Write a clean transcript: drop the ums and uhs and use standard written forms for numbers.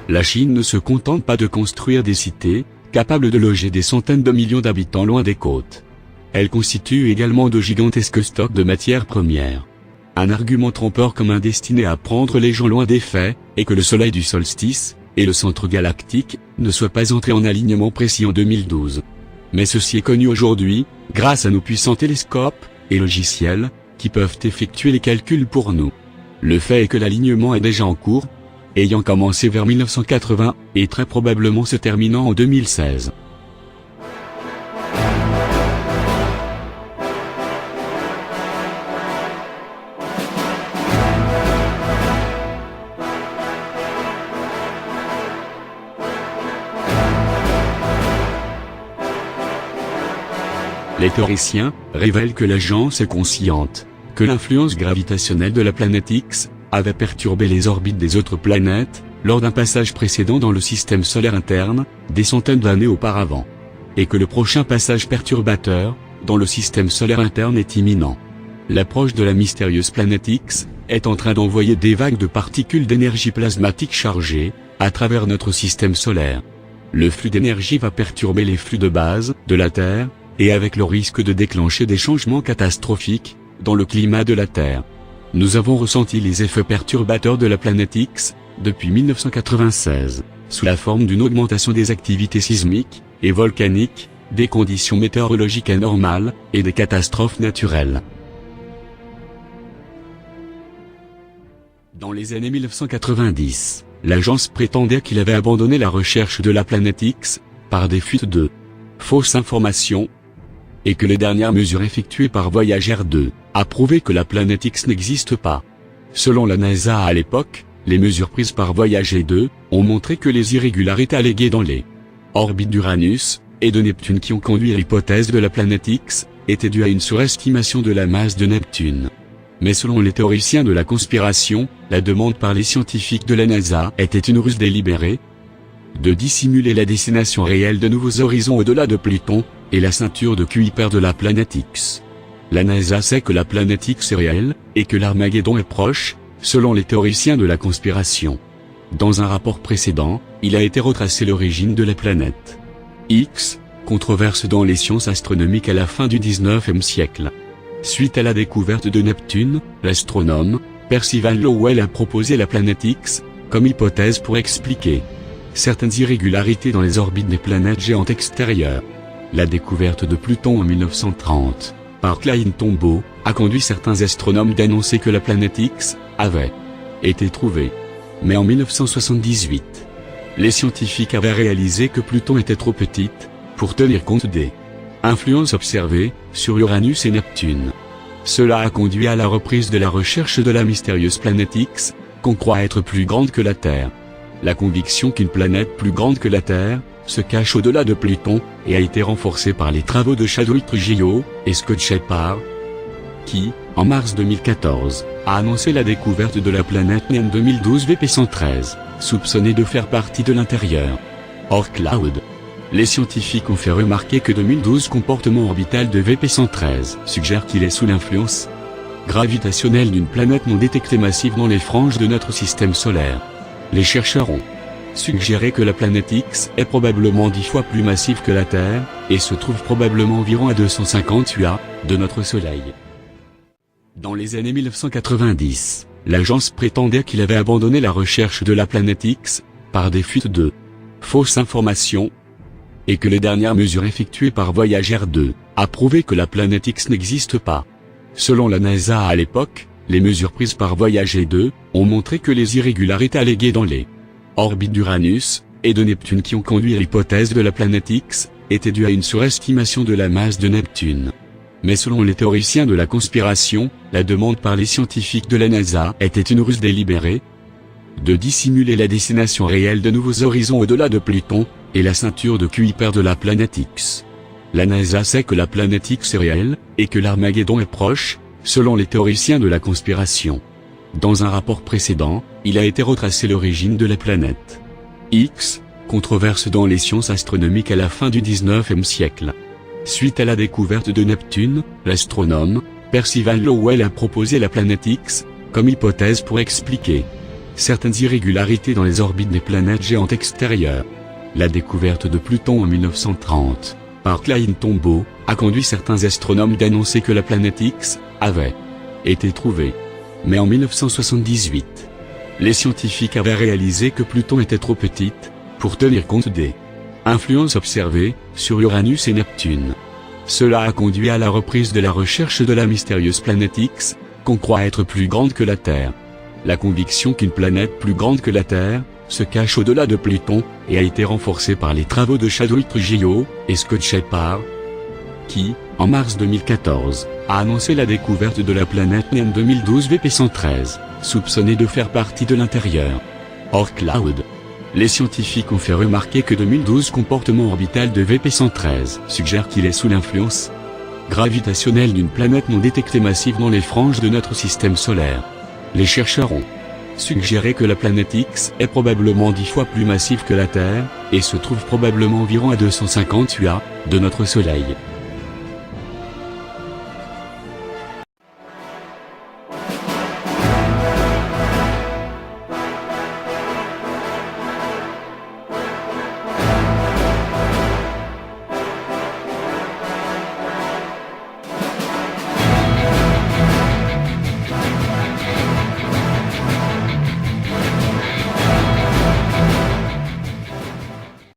La Chine ne se contente pas de construire des cités, capables de loger des centaines de millions d'habitants loin des côtes. Elle constitue également de gigantesques stocks de matières premières. Un argument trompeur commun destiné à prendre les gens loin des faits, est que le soleil du solstice, et le centre galactique, ne soient pas entrés en alignement précis en 2012. Mais ceci est connu aujourd'hui, grâce à nos puissants télescopes, et logiciels, qui peuvent effectuer les calculs pour nous. Le fait est que l'alignement est déjà en cours, ayant commencé vers 1980, et très probablement se terminant en 2016. Les théoriciens révèlent que l'agence est consciente, que l'influence gravitationnelle de la planète X avait perturbé les orbites des autres planètes, lors d'un passage précédent dans le système solaire interne, des centaines d'années auparavant. Et que le prochain passage perturbateur, dans le système solaire interne est imminent. L'approche de la mystérieuse planète X, est en train d'envoyer des vagues de particules d'énergie plasmatique chargées, à travers notre système solaire. Le flux d'énergie va perturber les flux de base, de la Terre, et avec le risque de déclencher des changements catastrophiques, dans le climat de la Terre. Nous avons ressenti les effets perturbateurs de la planète X, depuis 1996, sous la forme d'une augmentation des activités sismiques, et volcaniques, des conditions météorologiques anormales, et des catastrophes naturelles. Dans les années 1990, l'agence prétendait qu'il avait abandonné la recherche de la planète X, par des fuites de fausses informations, et que les dernières mesures effectuées par Voyager 2, a prouvé que la planète X n'existe pas. Selon la NASA à l'époque, les mesures prises par Voyager 2, ont montré que les irrégularités alléguées dans les orbites d'Uranus, et de Neptune qui ont conduit à l'hypothèse de la planète X, étaient dues à une surestimation de la masse de Neptune. Mais selon les théoriciens de la conspiration, la demande par les scientifiques de la NASA était une ruse délibérée, de dissimuler la destination réelle de nouveaux horizons au-delà de Pluton, et la ceinture de Kuiper de la planète X. La NASA sait que la planète X est réelle, et que l'Armageddon est proche, selon les théoriciens de la conspiration. Dans un rapport précédent, il a été retracé l'origine de la planète X, controverse dans les sciences astronomiques à la fin du XIXe siècle. Suite à la découverte de Neptune, l'astronome Percival Lowell a proposé la planète X, comme hypothèse pour expliquer certaines irrégularités dans les orbites des planètes géantes extérieures. La découverte de Pluton en 1930, par Clyde Tombaugh, a conduit certains astronomes d'annoncer que la planète X avait été trouvée. Mais en 1978, les scientifiques avaient réalisé que Pluton était trop petite pour tenir compte des influences observées sur Uranus et Neptune. Cela a conduit à la reprise de la recherche de la mystérieuse planète X, qu'on croit être plus grande que la Terre. La conviction qu'une planète plus grande que la Terre se cache au-delà de Pluton, et a été renforcée par les travaux de Chadwick Trujillo et Scott Shepard, qui, en mars 2014, a annoncé la découverte de la planète Neon 2012 VP113, soupçonnée de faire partie de l'intérieur hors cloud. Les scientifiques ont fait remarquer que 2012 comportement orbital de VP113 suggère qu'il est sous l'influence gravitationnelle d'une planète non détectée massive dans les franges de notre système solaire. Les chercheurs ont suggéré que la planète X est probablement 10 fois plus massive que la Terre, et se trouve probablement environ à 250 UA de notre Soleil. Dans les années 1990, l'agence prétendait qu'il avait abandonné la recherche de la planète X, par des fuites de fausses informations, et que les dernières mesures effectuées par Voyager 2, a prouvé que la planète X n'existe pas. Selon la NASA à l'époque, les mesures prises par Voyager 2, ont montré que les irrégularités alléguées dans les orbites d'Uranus, et de Neptune qui ont conduit à l'hypothèse de la planète X, étaient dues à une surestimation de la masse de Neptune. Mais selon les théoriciens de la conspiration, la demande par les scientifiques de la NASA était une ruse délibérée, de dissimuler la destination réelle de nouveaux horizons au-delà de Pluton, et la ceinture de Kuiper de la planète X. La NASA sait que la planète X est réelle, et que l'Armageddon est proche, selon les théoriciens de la conspiration. Dans un rapport précédent, il a été retracé l'origine de la planète X, controverse dans les sciences astronomiques à la fin du XIXe siècle. Suite à la découverte de Neptune, l'astronome Percival Lowell a proposé la planète X, comme hypothèse pour expliquer certaines irrégularités dans les orbites des planètes géantes extérieures. La découverte de Pluton en 1930, par Clayton Tombaugh, a conduit certains astronomes d'annoncer que la planète X avait été trouvée. Mais en 1978, les scientifiques avaient réalisé que Pluton était trop petite pour tenir compte des influences observées sur Uranus et Neptune. Cela a conduit à la reprise de la recherche de la mystérieuse planète X, qu'on croit être plus grande que la Terre. La conviction qu'une planète plus grande que la Terre se cache au-delà de Pluton et a été renforcée par les travaux de Chadwick Trujillo et Scott Shepard, qui, en mars 2014, a annoncé la découverte de la planète NEM 2012 VP113, soupçonnée de faire partie de l'intérieur. Hors Cloud. Les scientifiques ont fait remarquer que 2012 comportement orbital de VP113 suggère qu'il est sous l'influence gravitationnelle d'une planète non détectée massive dans les franges de notre système solaire. Les chercheurs ont suggéré que la planète X est probablement 10 fois plus massive que la Terre, et se trouve probablement environ à 250 UA de notre Soleil.